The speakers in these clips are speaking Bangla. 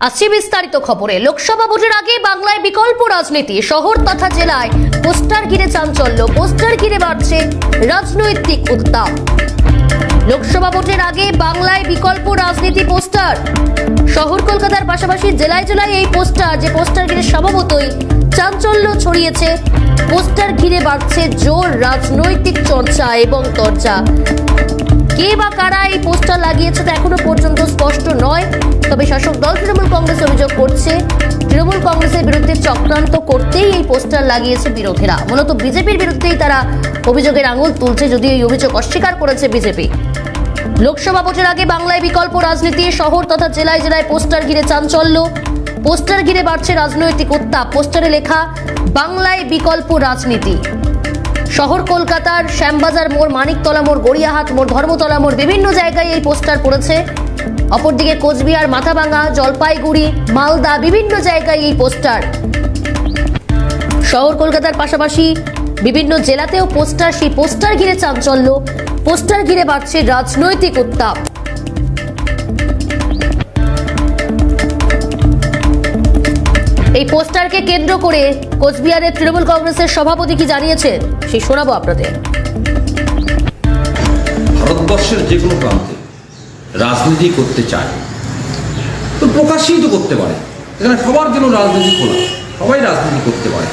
আসছে বিস্তারিত খবরে। লোকসভা ভোটের আগে বাংলায় বিকল্প রাজনীতি, শহর তথা জেলায় পোস্টার ঘিরে চাঞ্চল্য, পোস্টার ঘিরে বাড়ছে রাজনৈতিক উত্তাপ। লোকসভা ভোটের আগে বাংলায় বিকল্প রাজনীতি, পোস্টার। শহর কলকাতার পাশাপাশি জেলায় জেলায় এই পোস্টার, যে পোস্টার ঘিরে স্বভাবতই চাঞ্চল্য ছড়িয়েছে। পোস্টার ঘিরে বাড়ছে জোর রাজনৈতিক চর্চা এবং চর্চা। কে বা কারা এই পোস্টার লাগিয়েছে তা এখনো পর্যন্ত স্পষ্ট নয়। তবে শাসক দল তৃণমূল কংগ্রেস অভিযোগ করছে, তৃণমূল কংগ্রেসের বিরুদ্ধে চক্রান্ত করতেই এই পোস্টার লাগিয়েছে বিরোধীরা। মূলত বিজেপির বিরুদ্ধেই তারা অভিযোগের আঙুল তুলছে, যদিও এই অভিযোগ অস্বীকার করেছে বিজেপি। লোকসভা ভোটের আগে বাংলায় বিকল্প রাজনীতি, শহর তথা জেলায় জেলায় পোস্টার ঘিরে চাঞ্চল্য, পোস্টার ঘিরে বাড়ছে রাজনৈতিক উত্তাপ। পোস্টারে লেখা বাংলায় বিকল্প রাজনীতি। শহর কলকাতার শ্যামবাজার মোড়, মানিকতলা মোড়, গড়িয়াহাট মোড়, ধর্মতলা মোড়, বিভিন্ন জায়গায় এই পোস্টার পড়েছে। অপরদিকে কোচবিহার, মাথাভাঙা, জলপাইগুড়ি, মালদা, বিভিন্ন জায়গায় এই পোস্টার। শহর কলকাতার পাশাপাশি বিভিন্ন জেলাতেও পোস্টার, সেই পোস্টার ঘিরে চাঞ্চল্য, পোস্টার ঘিরে বাড়ছে রাজনৈতিক উত্তাপ। এই পোস্টারকে কেন্দ্র করে কোচবিহারের তৃণমূল কংগ্রেসের সভাপতি কি জানিয়েছেন সেই শোনাবো আপনাদের। ভারতবর্ষের যে কোনো প্রান্তে রাজনীতি করতে চায় তো প্রকাশ্যেই তো করতে পারে, এখানে সবার জন্য রাজনীতি খোলা, সবাই রাজনীতি করতে পারে।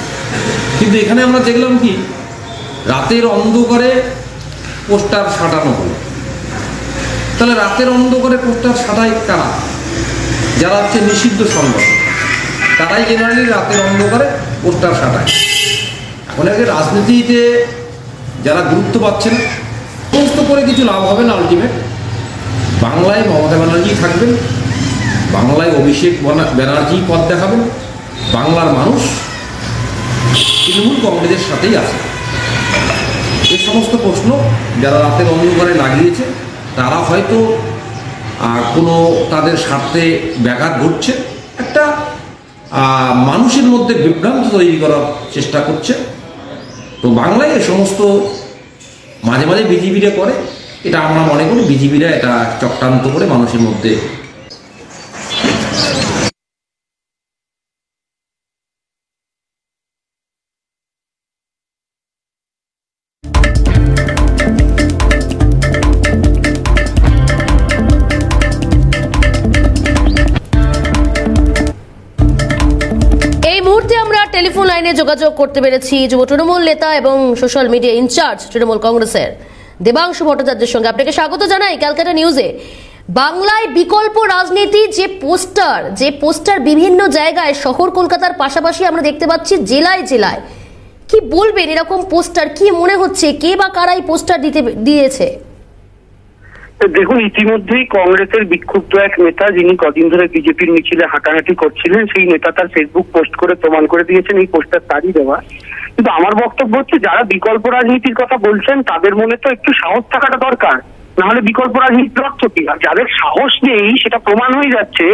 কিন্তু এখানে আমরা দেখলাম কি, রাতের অন্ধকারে পোস্টার সাঁটানো হলো। তাহলে রাতের অন্ধকারে পোস্টার সাঁটায় কারা? যারা হচ্ছে নিষিদ্ধ সংগঠন, তারাই জেনারেলি রাতের অন্ধকারে পোস্টার সাঁটায়। এখন আগে রাজনীতিতে যারা গুরুত্ব পাচ্ছে না, সমস্ত করে কিছু লাভ হবে না। আলটিমেট বাংলায় মমতা ব্যানার্জি থাকবেন, বাংলায় অভিষেক ব্যানার্জি পথ দেখাবেন, বাংলার মানুষ তৃণমূল কংগ্রেসের সাথেই আছে। এই সমস্ত প্রশ্ন যারা রাতের অন্ধকারে লাগিয়েছে তারা হয়তো কোনো তাদের স্বার্থে ব্যাঘাত ঘটছে, একটা মানুষের মধ্যে বিভ্রান্ত তৈরি করার চেষ্টা করছে। তো বাংলায় এ সমস্ত মাঝে মাঝে বিজেপিরা করে, এটা আমরা মনে করি বিজেপিরা এটা চক্রান্ত করে মানুষের মধ্যে। টেলিফোন লাইনে যোগাযোগ করতে পেরেছি যুব তৃণমূল নেতা এবং সোশ্যাল মিডিয়া ইনচার্জ তৃণমূল কংগ্রেসের দেবাংশু ভট্টাচার্যের সঙ্গে। আপনাকে স্বাগত জানাই ক্যালকাটা নিউজে। বাংলায় বিকল্প রাজনীতি, যে পোস্টার বিভিন্ন জায়গায় শহর কলকাতার পাশাপাশি আমরা দেখতে পাচ্ছি জেলায় জেলায়, কি বলবেন এরকম পোস্টার? কি মনে হচ্ছে কে বা কারাই পোস্টার দিয়েছে? দেখুন, ইতিমধ্যেই কংগ্রেসের বিক্ষুব্ধ এক নেতা, যিনি কদিন ধরে বিজেপির মিছিলে হাঁটাহাঁটি করছিলেন, সেই নেতা তার ফেসবুক পোস্ট করে প্রমাণ করে দিয়েছেন এই পোস্টার তারই দেওয়া। কিন্তু আমার বক্তব্য হচ্ছে, যারা বিকল্প রাজনীতির কথা বলছেন তাদের মনে তো একটু সাহস থাকাটা দরকার, নাহলে বিকল্প রাজনীতির অর্থ কি? আর যাদের সাহস নেই সেটা প্রমাণ হয়ে যাচ্ছে।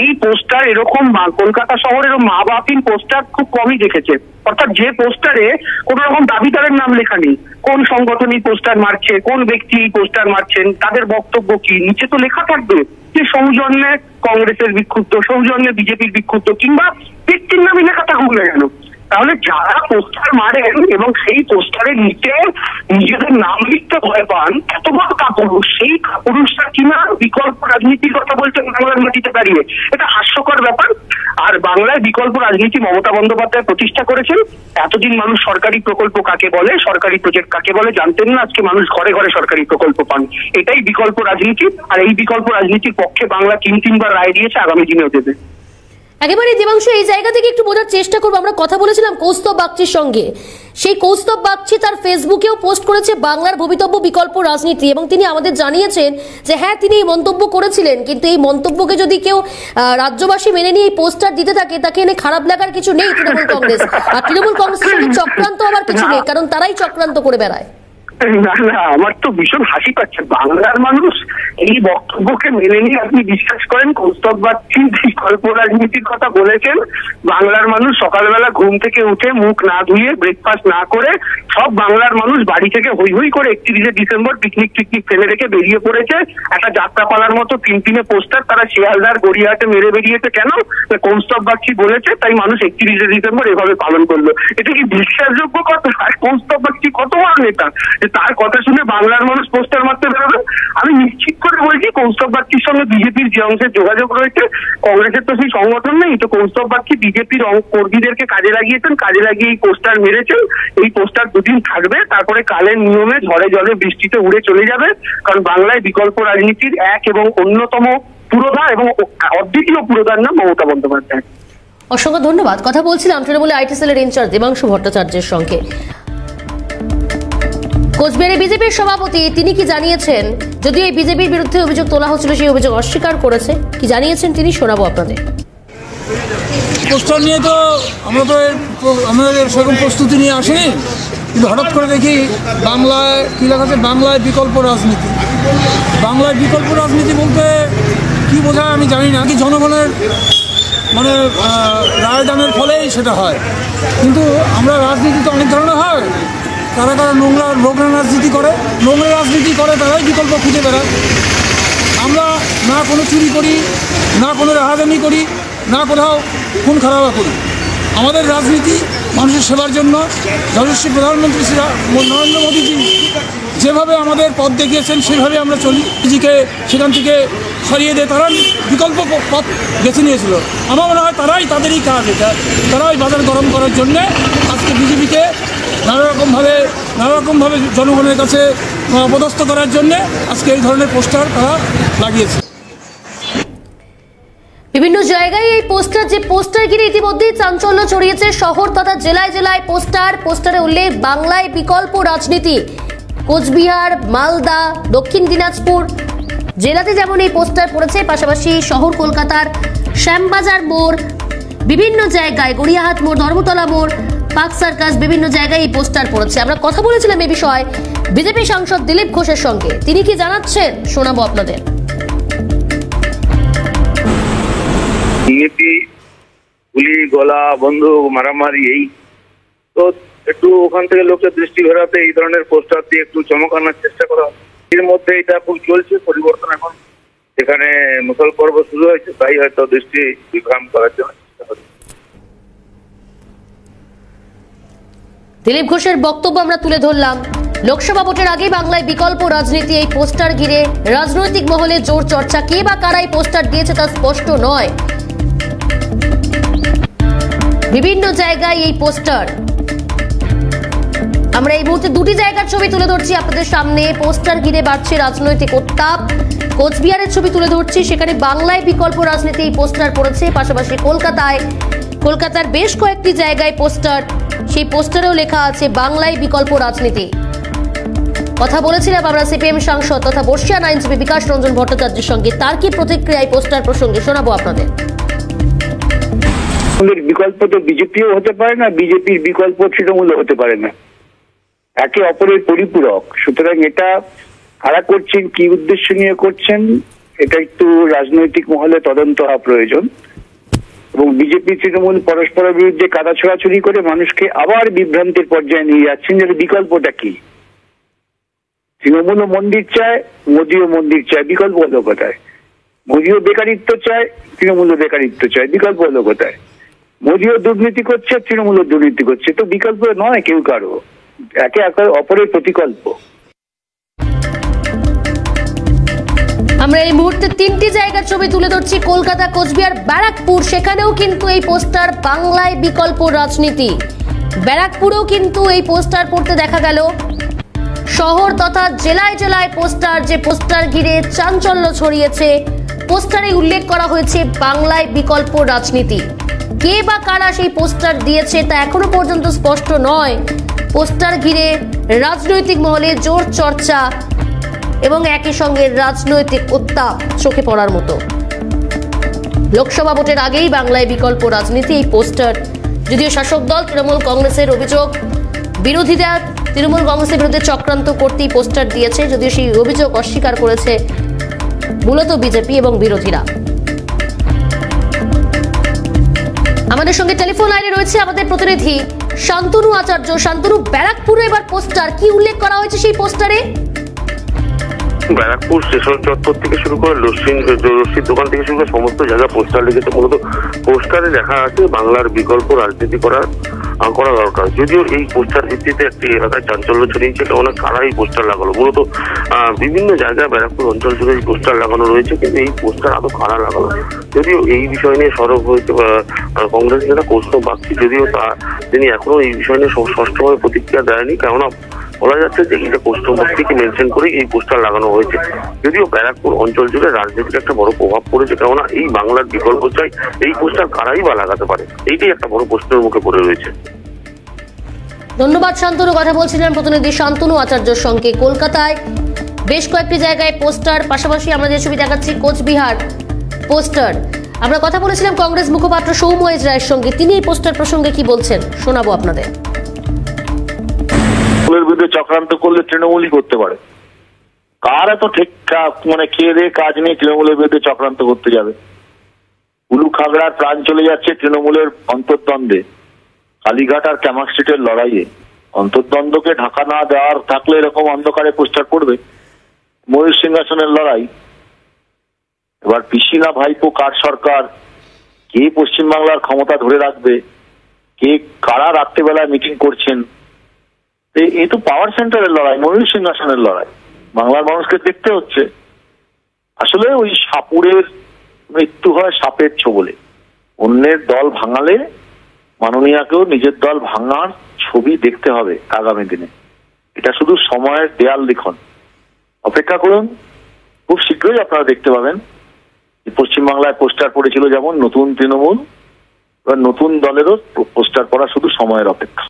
এই পোস্টার এরকম কলকাতা শহরের মা বাপিন পোস্টার খুব কমই দেখেছে। অর্থাৎ যে পোস্টারে কোন রকম দাবিদারের নাম লেখা নেই, কোন সংগঠন এই পোস্টার মারছে, কোন ব্যক্তি এই পোস্টার মারছেন, তাদের বক্তব্য কি, নিচে তো লেখা থাকবে যে সৌজন্যে কংগ্রেসের বিক্ষুব্ধ, সৌজন্যে বিজেপির বিক্ষুব্ধ, কিংবা ব্যক্তির নামে লেখা থাকুক না কেন। তাহলে যারা পোস্টার মারেন এবং সেই পোস্টারের নিচে নিজেদের নাম লিখতে ভয় পান, এত বড় কাপুরুষ, সেই কাপুরুষরা কিনা বিকল্প রাজনীতির কথা বলছেন বাংলার মাটিতে দাঁড়িয়ে, এটা হাস্যকর ব্যাপার। আর বাংলায় বিকল্প রাজনীতি মমতা বন্দ্যোপাধ্যায় প্রতিষ্ঠা করেছেন। এতদিন মানুষ সরকারি প্রকল্প কাকে বলে, সরকারি প্রজেক্ট কাকে বলে জানতেন না, আজকে মানুষ ঘরে ঘরে সরকারি প্রকল্প পান। এটাই বিকল্প রাজনীতি। আর এই বিকল্প রাজনীতির পক্ষে বাংলা তিনবার রায় দিয়েছে, আগামী দিনেও দেবে। একেবারে দেবাংশু, এই জায়গা থেকে একটু বোঝার চেষ্টা করবো। আমরা কথা বলেছিলাম কৌস্তব বাগচির সঙ্গে, সেই কৌস্তব বাগচি তার ফেসবুকেও পোস্ট করেছে বাংলার ভবিতব্য বিকল্প রাজনীতি, এবং তিনি আমাদের জানিয়েছেন যে হ্যাঁ, তিনি এই মন্তব্য করেছিলেন, কিন্তু এই মন্তব্যকে যদি কেউ রাজ্যবাসী মেনে নিয়ে এই পোস্টার দিতে থাকে, তাকে এনে খারাপ লাগার কিছু নেই তৃণমূল কংগ্রেস। আর তৃণমূল কংগ্রেসের সঙ্গে চক্রান্ত হওয়ার কিছু নেই, কারণ তারাই চক্রান্ত করে বেড়ায়। না না, আমার তো ভীষণ হাসি পাচ্ছে। বাংলার মানুষ এই বক্তব্যকে মেনে নিয়ে আপনি বিশ্বাস করেন কৌস্তব বাগচি বিকল্প রাজনীতির কথা বলেছেন? বাংলার মানুষ সকালবেলা ঘুম থেকে উঠে মুখ না ধুয়ে ব্রেকফাস্ট না করে সব বাংলার মানুষ বাড়ি থেকে হই হই করে 31শে ডিসেম্বর পিকনিক ফেলে রেখে বেরিয়ে পড়েছে। একটা যাত্রাপালার মতো তিন পোস্টার তারা শিয়ালদার গড়িয়াহাটে মেরে বেরিয়েছে। কেন? কৌস্তব বাগচি বলেছে, তাই মানুষ 31শে ডিসেম্বর এভাবে পালন করলো। এটা কি বিশ্বাসযোগ্য কথা? আর কৌস্তব বাগচি কত বড় নেতা, তার কথা শুনে বাংলার মানুষ পোস্টার মারতে বেরোবে? আমি নিশ্চিত করে বলছি কৌস্তব বাগচির সঙ্গে বিজেপির যে অংশের যোগাযোগ রয়েছে, কংগ্রেসের তো সেই সংগঠন নেই, তো কৌস্তব বাগচি বিজেপির কর্মীদেরকে কাজে লাগিয়েছেন, কাজে লাগিয়ে এই পোস্টার মেরেছেন। এই পোস্টার দুদিন থাকবে, তারপরে কালের নিয়মে ঝড়ে জলে বৃষ্টিতে উড়ে চলে যাবে। কারণ বাংলায় বিকল্প রাজনীতির এক এবং অন্যতম পুরোধা এবং অদ্বিতীয় পুরোধার নাম মমতা বন্দ্যোপাধ্যায়। অসংখ্য ধন্যবাদ। কথা বলছিলাম তৃণমূলের আইটি সেলের ইনচার্জ দেবাংশু ভট্টাচার্যের সঙ্গে। কোচবিহারে বিজেপির সভাপতি তিনি কি জানিয়েছেন, যদিও এই বিজেপির বিরুদ্ধে অভিযোগ তোলা হচ্ছিল সেই অভিযোগ অস্বীকার করেছে, কি জানিয়েছেন তিনি শোনাবো আপনাদের। পোস্টার নিয়ে তো আমাদের সেরকম প্রস্তুতি নিয়ে আসেনি, কিন্তু হঠাৎ করে দেখি বাংলায় কী লেখা আছে, বাংলায় বিকল্প রাজনীতি। বাংলায় বিকল্প রাজনীতি বলতে কী বোঝায় আমি জানি না, কি জনগণের মানে রায়দানের ফলেই সেটা হয়। কিন্তু আমরা রাজনীতি তো অনেক ধরনের হয়, কারা নোংরা রাজনীতি করে তারাই বিকল্প খুঁজে বেড়ায়। আমরা না কোনো চুরি করি, না কোনো রাহাজানি করি, না কোথাও খুন খারাপ করি। আমাদের রাজনীতি মানুষের সেবার জন্য। যশস্বী প্রধানমন্ত্রী শ্রী নরেন্দ্র মোদীজি যেভাবে আমাদের পথ দেখিয়েছেন সেভাবে আমরা চলি। নিজেকে সেখান থেকে সরিয়ে দিয়ে তারা বিকল্প পথ বেছে নিয়েছিল। আমার মনে হয় তাদেরই কাজ এটা, তারাই বাজার গরম করার জন্যে আজকে বিজেপিকে নানারকমভাবে জনগণের কাছে অপদস্থ করার জন্যে আজকে এই ধরনের পোস্টার তারা লাগিয়েছে। বিভিন্ন জায়গায় এই পোস্টার ঘিরে ইতিমধ্যেই চাঞ্চল্য ছড়িয়েছে শহর তথা জেলায় জেলায়। পোস্টারে উল্লেখ বাংলায় বিকল্প রাজনীতি। কোচবিহার, মালদা, দক্ষিণ দিনাজপুর জেলাতে যেমন এই পোস্টার পড়েছে, পাশাপাশি শহর কলকাতার শ্যামবাজার মোড়, বিভিন্ন জায়গায় গড়িয়াহাট মোড়, ধর্মতলা মোড়, পার্ক সার্কাস, বিভিন্ন জায়গায় এই পোস্টার পড়েছে। আমরা কথা বলেছিলাম এই বিষয়ে বিজেপি সাংসদ দিলীপ ঘোষের সঙ্গে, তিনি কি জানাচ্ছেন শোনাবো আপনাদের। বিজেপি গুলি, গলা, বন্দুক, মারামারি, এই তো একটু ওখান থেকে লোকের দৃষ্টি ঘোরাতে এই ধরনের পোস্টার দিয়ে একটু চমক আনার চেষ্টা করা। এর মধ্যে এটা খুব চলছে পরিবর্তন। এখন এখানে মুসল পর্ব শুরু হয়েছে, তাই হয়তো দৃষ্টি বিভ্রাম করার জন্য চেষ্টা করছে। দিলীপ ঘোষের বক্তব্য আমরা তুলে ধরলাম। লোকসভা ভোটের আগে বাংলায় বিকল্প রাজনীতি, এই পোস্টার ঘিরে রাজনৈতিক মহলে জোর চর্চা। কে বা কারা এই পোস্টার দিয়েছে তা স্পষ্ট নয়। বিভিন্ন জায়গায় এই পোস্টার, আমরা এই মুহূর্তে দুটি জায়গার ছবি তুলে ধরছি আপনাদের সামনে। পোস্টার ঘিরে বাড়ছে রাজনৈতিক উত্তাপ। কোচবিহারের ছবি তুলে ধরছি, সেখানে বাংলায় বিকল্প রাজনীতি এই পোস্টার পড়েছে। পাশাপাশি কলকাতার বেশ কয়েকটি জায়গায় পোস্টার, সেই পোস্টারেও লেখা আছে বাংলায় বিকল্প রাজনীতি। কথা বলেছিলাম আমরা সিপিএম সাংসদ তথা বর্ষিয়ান আইনজীবী বিকাশ রঞ্জন ভট্টাচার্যের সঙ্গে, তার কি প্রতিক্রিয়া এই পোস্টার প্রসঙ্গে শোনাবো আপনাদের। বিকল্প তো বিজেপিও হতে পারে না, বিজেপির বিকল্প তৃণমূলও হতে পারে না, একে অপরের পরিপূরক। সুতরাং এটা কারা করছেন, কি উদ্দেশ্য নিয়ে করছেন, এটা একটু রাজনৈতিক মহলে তদন্ত হওয়া প্রয়োজন। এবং বিজেপি তৃণমূল পরস্পরের বিরুদ্ধে কাদা ছোড়াছুড়ি করে মানুষকে আবার বিভ্রান্তির পর্যায়ে নিয়ে যাচ্ছেন যে বিকল্পটা কি। তৃণমূলও মন্দির চায়, মোদীও মন্দির চায়, বিকল্প হলো কোথায়? মোদীও বেকারিত্ব চায়, তৃণমূলও বেকারিত্ব চায়, বিকল্প হলো কোথায়? মোদীও দুর্নীতি করছে, তৃণমূলও দুর্নীতি করছে, তো বিকল্প নয় কেউ কারো, একে অপরের প্রতিকল্প। আমরা এই মুহূর্তে তিনটি জায়গার ছবি তুলে ধরছি, কলকাতা, কোচবিহার, ব্যারাকপুর। সেখানেও কিন্তু এই পোস্টার বাংলায় বিকল্প রাজনীতি। ব্যারাকপুরেও কিন্তু এই পোস্টার পড়তে দেখা গেল। শহর তথা জেলায় জেলায় পোস্টার, যে পোস্টার ঘিরে চাঞ্চল্য ছড়িয়েছে। পোস্টারে উল্লেখ করা হয়েছে বাংলায় বিকল্প রাজনীতি। কে বা কারা সেই পোস্টার দিয়েছে তা এখনো পর্যন্ত স্পষ্ট নয়। পোস্টার ঘিরে রাজনৈতিক মহলে জোর চর্চা এবং একই সঙ্গে রাজনৈতিক উত্তাপ চোখে পড়ার মতো। লোকসভা ভোটের আগেই বাংলায় বিকল্প রাজনীতি, এই পোস্টার। যদিও শাসক দল তৃণমূল কংগ্রেসের অভিযোগ, বিরোধীরা তৃণমূল কংগ্রেসের বিরুদ্ধে চক্রান্ত করতেই পোস্টার দিয়েছে, যদিও সেই অভিযোগ অস্বীকার করেছে মূলত বিজেপি এবং বিরোধীরা। আমাদের সঙ্গে টেলিফোন লাইনে রয়েছে আমাদের প্রতিনিধি শান্তনু আচার্য। শান্তনু, ব্যারাকপুরে এবার পোস্টার, কি উল্লেখ করা হয়েছে সেই পোস্টারে? ব্যারাকপুর স্টেশন চত্বর থেকে শুরু করে লস্যির দোকান থেকে শুরু করে সমস্ত জায়গায় পোস্টার লেগেছে। মূলত পোস্টারে লেখা আছে বাংলার বিকল্প রাজনীতি করা দরকার। যদিও এই পোস্টার ভিত্তিতে একটি এলাকায় চাঞ্চল্য ছড়িয়েছে, কেননা কারা এই পোস্টার লাগালো। মূলত বিভিন্ন জায়গায় ব্যারাকপুর অঞ্চল জুড়ে এই পোস্টার লাগানো রয়েছে, কিন্তু এই পোস্টার আদৌ কারা লাগালো, যদিও এই বিষয় নিয়ে সরব হয়েছে কংগ্রেস নেতা কৌস্তব বাগচি। যদিও তিনি এখনো এই বিষয় নিয়ে স্পষ্টভাবে প্রতিক্রিয়া দেয়নি, কেননা বলা যাচ্ছে যে এটা কৌস্তব বাগচিকে মেনশন করে এই পোস্টার লাগানো হয়েছে। যদিও ব্যারাকপুর অঞ্চল জুড়ে রাজনীতির একটা বড় প্রভাব পড়েছে, কেননা এই বাংলার বিকল্প চাই, এই পোস্টার কারাই বা লাগাতে পারে, এইটাই একটা বড় প্রশ্নের মুখে পড়ে রয়েছে। ধন্যবাদ শান্তনু। কথা বলছিলেন প্রতিনিধি শান্তনু আচার্যর সঙ্গে। কলকাতায় বেশ কয়েকটি জায়গায় পোস্টার, পাশাপাশি আমরা যে ছবি দেখাচ্ছি কোচবিহার পোস্টার। আমরা কথা বলেছিলাম কংগ্রেস মুখপাত্র সৌম্য রায়ের সঙ্গে, তিনি এই পোস্টার প্রসঙ্গে কি বলছেন শোনাবো আপনাদের। তৃণমূলের বিরুদ্ধে চক্রান্ত করলে তৃণমূলই করতে পারে, কার এত ঠিক খেয়ে দিয়ে কাজ নেই তৃণমূলের বিরুদ্ধে চক্রান্ত করতে যাবে। উলু খাগড়ার প্রাণ চলে যাচ্ছে তৃণমূলের অন্তর্দ্বন্দ্বে, কালীঘাট আর ক্যামাক স্ট্রিটের লড়াইয়ে। অন্তর্দ্বন্দ্বকে ঢাকা না দেওয়ার থাকলে এরকম অন্ধকারে পোস্টার পড়বে। ময়ূর সিংহাসনের লড়াই, এবার পিসি না ভাইপো কার সরকার, কে পশ্চিমবাংলার ক্ষমতা ধরে রাখবে, কে কারা রাত্রিবেলায় মিটিং করছেন, এই তো পাওয়ার সেন্টারের লড়াই, ময়ূর সিংহাসনের লড়াই। বাংলার মানুষকে দেখতে হচ্ছে আসলে ওই সাপুরের মৃত্যু হয় সাপের ছোবলে। অন্যের দল ভাঙালে মাননীয়াকেও নিজের দল ভাঙার ছবি দেখতে হবে আগামী দিনে। এটা শুধু সময়ের দেয়াল লিখন। অপেক্ষা করুন, খুব শীঘ্রই আপনারা দেখতে পাবেন। পশ্চিমবাংলায় পোস্টার পড়েছিল যেমন নতুন তৃণমূল, এবার নতুন দলেরও পোস্টার পড়া শুধু সময়ের অপেক্ষা।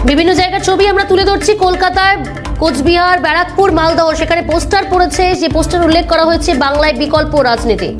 বিভিন্ন জায়গার ছবি আমরা তুলে ধরছি। কলকাতায় কোচবিহার, ব্যারাকপুর, মালদহ, সেখানে পোস্টার পড়েছে, যে পোস্টার উল্লেখ করা হয়েছে বাংলায় বিকল্প রাজনীতি।